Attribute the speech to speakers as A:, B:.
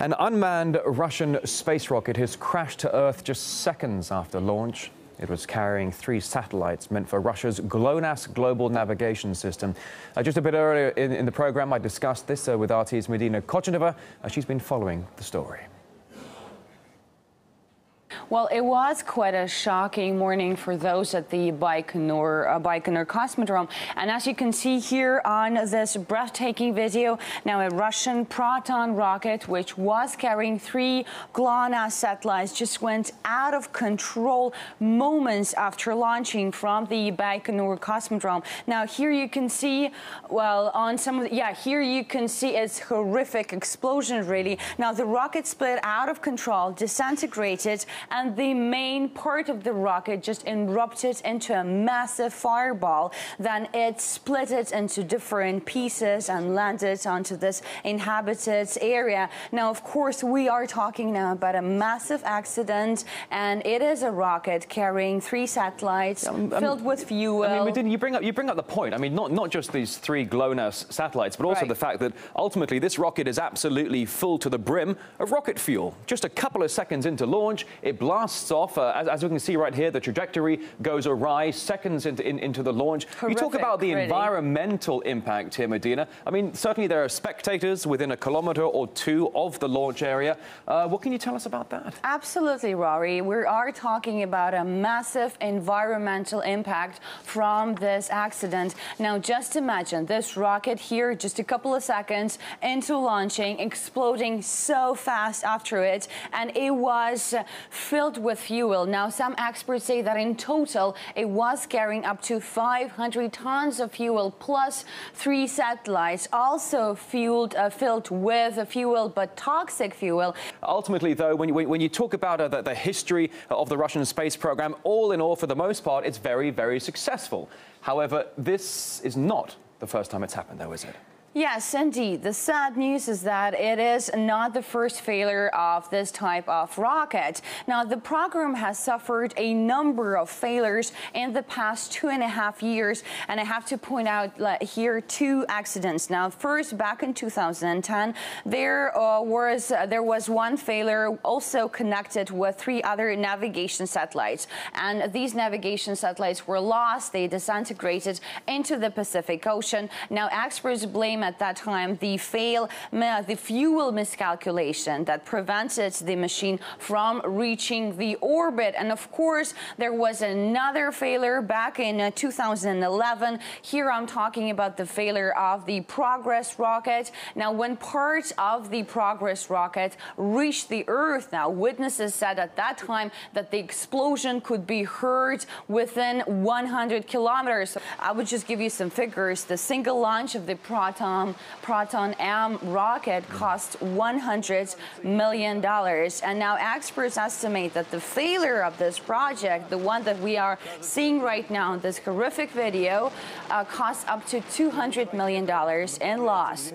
A: An unmanned Russian space rocket has crashed to Earth just seconds after launch. It was carrying 3 satellites meant for Russia's GLONASS global navigation system. Just a bit earlier in the program, I discussed this with RT's Medina Kochenova. She's been following the story.
B: Well, it was quite a shocking morning for those at the Baikonur cosmodrome. And as you can see here on this breathtaking video, now a Russian Proton rocket, which was carrying 3 GLONASS satellites, just went out of control moments after launching from the Baikonur cosmodrome. Now here you can see, well, on some of the, here you can see it's horrific explosion, really. Now the rocket split out of control, disintegrated, and the main part of the rocket just erupted into a massive fireball. Then it split it into different pieces and landed onto this inhabited area. Now, of course, we are talking now about a massive accident, and it is a rocket carrying 3 satellites filled with fuel.
A: I mean, Medina, you bring up the point. I mean, not just these 3 GLONASS satellites, but also the fact that ultimately this rocket is absolutely full to the brim of rocket fuel. Just a couple of seconds into launch, it blasts off. As we can see right here, the trajectory goes awry seconds into the launch.
B: Horrific,
A: you talk about the environmental impact here, Medina. I mean, certainly there are spectators within a kilometre or 2 of the launch area. What can you tell us about that?
B: Absolutely, Rory. We are talking about a massive environmental impact from this accident. Now, just imagine this rocket here, just a couple of seconds into launching, exploding so fast after it, and it was filled with fuel. Now, some experts say that in total, it was carrying up to 500 tons of fuel, plus 3 satellites, also filled with fuel, but toxic fuel.
A: Ultimately, though, when you talk about the history of the Russian space program, all in all, for the most part, it's very, very successful. However, this is not the first time it's happened, though, is it?
B: Yes, indeed. The sad news is that it is not the first failure of this type of rocket. Now, the program has suffered a number of failures in the past 2.5 years, and I have to point out here 2 accidents. Now, first, back in 2010, there was one failure also connected with 3 other navigation satellites, and these navigation satellites were lost. They disintegrated into the Pacific Ocean. Now, experts blame at that time the fuel miscalculation that prevented the machine from reaching the orbit. And of course, there was another failure back in 2011. Here I'm talking about the failure of the Progress rocket. Now, when part of the Progress rocket reached the Earth, now witnesses said at that time that the explosion could be heard within 100 kilometers. I would just give you some figures. The single launch of the Proton-M rocket cost $100 million. And now experts estimate that the failure of this project, the one that we are seeing right now in this horrific video, costs up to $200 million in loss.